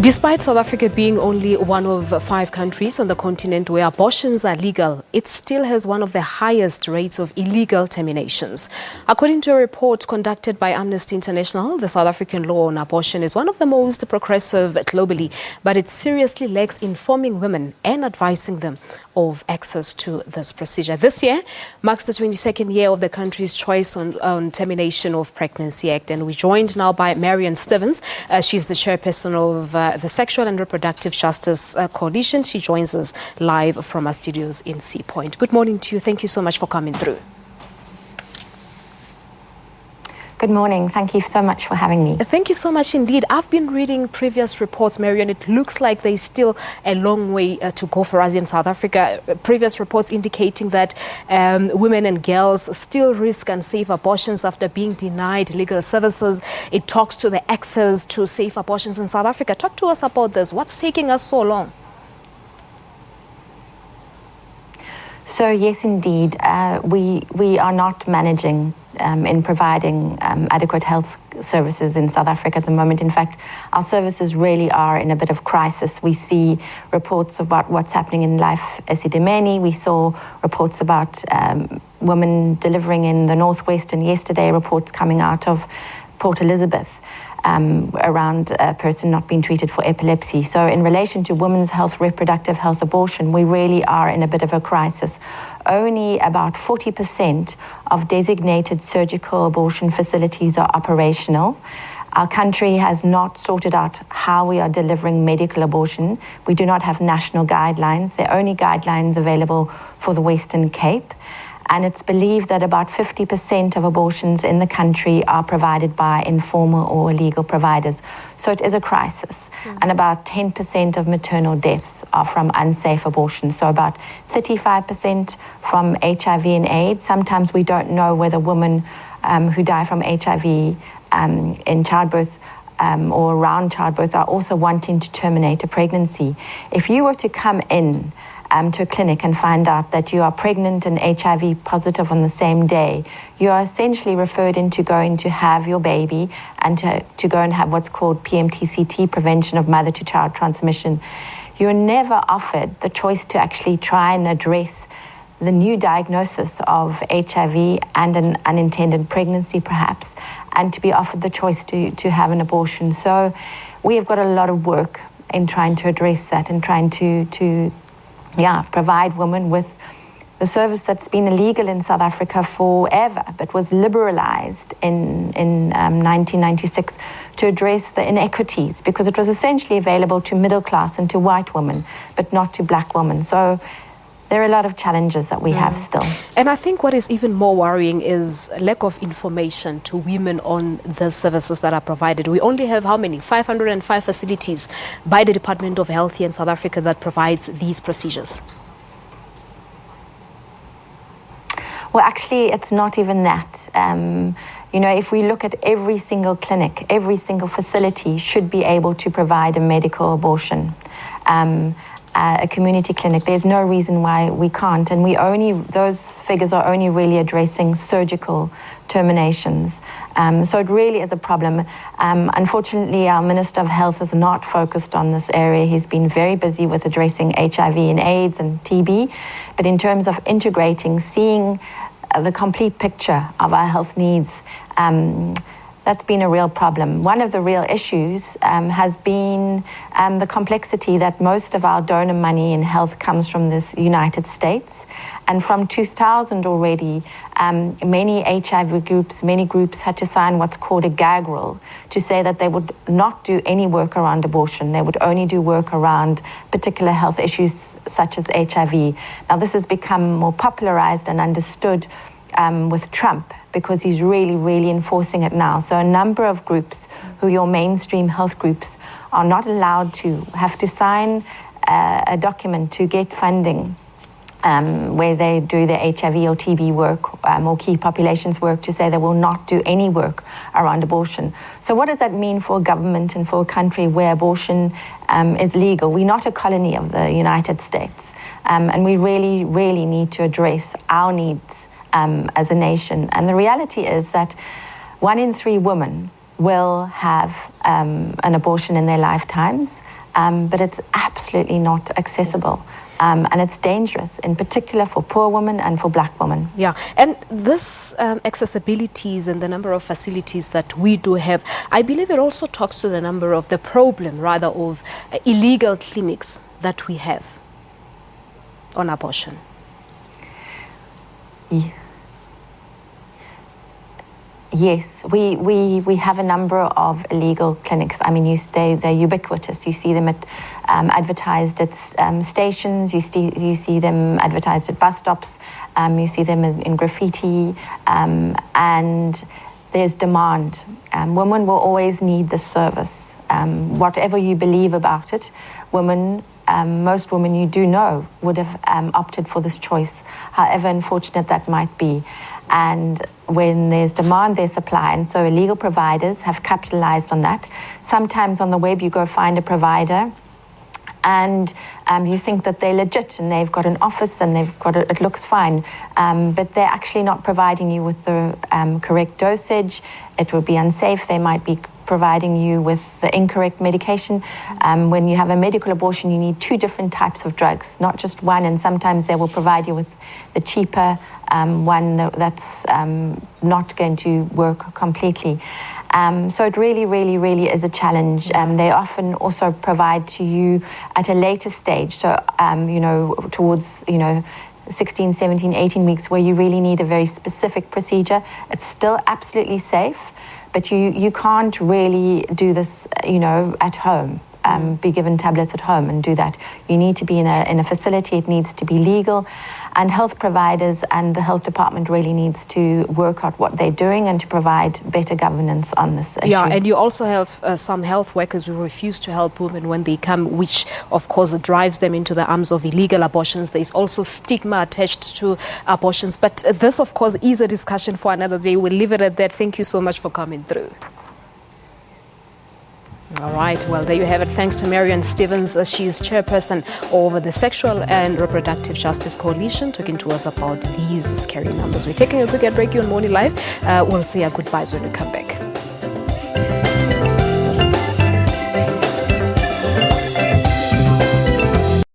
Despite South Africa being only one of 5 countries on the continent where abortions are legal, it still has one of the highest rates of illegal terminations. According to a report conducted by Amnesty International, the South African law on abortion is one of the most progressive globally, but it seriously lacks informing women and advising them of access to this procedure. This year marks the 22nd year of the country's choice on Termination of Pregnancy Act, and we're joined now by Marion Stevens. She's the chairperson of the Sexual and Reproductive Justice Coalition. She joins us live from our studios in Sea Point. Good morning to you. Thank you so much for coming through. Good morning. Thank you so much for having me. Thank you so much indeed. I've been reading previous reports, Marion. It looks like there's still a long way to go for us in South Africa. Previous reports indicating that women and girls still risk unsafe abortions after being denied legal services. It talks to the access to safe abortions in South Africa. Talk to us about this. What's taking us so long? So yes, indeed, we are not managing in providing adequate health services in South Africa at the moment. In fact, our services really are in a bit of crisis. We see reports about what's happening in Life Esidimeni. We saw reports about women delivering in the Northwest, and yesterday reports coming out of Port Elizabeth around a person not being treated for epilepsy. So in relation to women's health, reproductive health, abortion, we really are in a bit of a crisis. Only about 40% of designated surgical abortion facilities are operational. Our country has not sorted out how we are delivering medical abortion. We do not have national guidelines. There are only guidelines available for the Western Cape. And it's believed that about 50% of abortions in the country are provided by informal or illegal providers. So it is a crisis. And about 10% of maternal deaths are from unsafe abortions. So about 35% from HIV and AIDS. Sometimes we don't know whether women who die from HIV in childbirth or around childbirth are also wanting to terminate a pregnancy. If you were to come in to a clinic and find out that you are pregnant and HIV positive on the same day, you are essentially referred into going to have your baby and to go and have what's called PMTCT, prevention of mother-to-child transmission. You're never offered the choice to actually try and address the new diagnosis of HIV and an unintended pregnancy perhaps, and to be offered the choice to have an abortion. So we have got a lot of work in trying to address that and trying to provide women with the service that's been illegal in South Africa forever, but was liberalized in 1996 to address the inequities, because it was essentially available to middle class and to white women, but not to black women. So there are a lot of challenges that we have still. And I think what is even more worrying is lack of information to women on the services that are provided. We only have how many? 505 facilities by the Department of Health here in South Africa that provides these procedures. Well, actually, it's not even that. You know, if we look at every single clinic, every single facility should be able to provide a medical abortion. A community clinic. There's no reason why we can't, and those figures are only really addressing surgical terminations. So it really is a problem. Unfortunately, our Minister of Health is not focused on this area. He's been very busy with addressing HIV and AIDS and TB, but in terms of integrating, seeing the complete picture of our health needs, that's been a real problem. One of the real issues has been the complexity that most of our donor money in health comes from the United States. And from 2000 already, many HIV groups, many groups had to sign what's called a gag rule to say that they would not do any work around abortion. They would only do work around particular health issues such as HIV. Now this has become more popularized and understood with Trump, because he's really enforcing it now. So a number of groups who your mainstream health groups are not allowed to have to sign a document to get funding where they do their HIV or TB work or key populations work, to say they will not do any work around abortion. So what does that mean for a government and for a country where abortion is legal? We're not a colony of the United States, and we really need to address our needs as a nation. And the reality is that 1 in 3 women will have an abortion in their lifetimes. but it's absolutely not accessible. And it's dangerous, in particular for poor women and for black women. Yeah, and this accessibilities and the number of facilities that we do have, I believe it also talks to the number of the problem, rather, of illegal clinics that we have on abortion. Yeah. Yes, we have a number of illegal clinics. I mean, they're ubiquitous. You see them advertised at stations. You see them advertised at bus stops. You see them in graffiti, and there's demand. Women will always need this service. Whatever you believe about it, most women you do know would have opted for this choice, however unfortunate that might be. And when there's demand, there's supply. And so illegal providers have capitalized on that. Sometimes on the web, you go find a provider and you think that they're legit and they've got an office and it looks fine. But they're actually not providing you with the correct dosage. It would be unsafe. They might be providing you with the incorrect medication. When you have a medical abortion, you need 2 different types of drugs, not just one. And sometimes they will provide you with the cheaper one that's not going to work completely. So it really is a challenge. They often also provide to you at a later stage. So, towards, 16, 17, 18 weeks where you really need a very specific procedure. It's still absolutely safe, but you can't really do this, at home. Be given tablets at home and do that. You need to be in a facility. It needs to be legal. And health providers and the health department really needs to work out what they're doing and to provide better governance on this issue. Yeah, and you also have some health workers who refuse to help women when they come, which of course drives them into the arms of illegal abortions. There's also stigma attached to abortions. But this, of course, is a discussion for another day. We'll leave it at that. Thank you so much for coming through. All right, well, there you have it. Thanks to Marion Stevens. She is chairperson of the Sexual and Reproductive Justice Coalition, talking to us about these scary numbers. We're taking a quick break here on Morning Live. We'll say our goodbyes when we come back.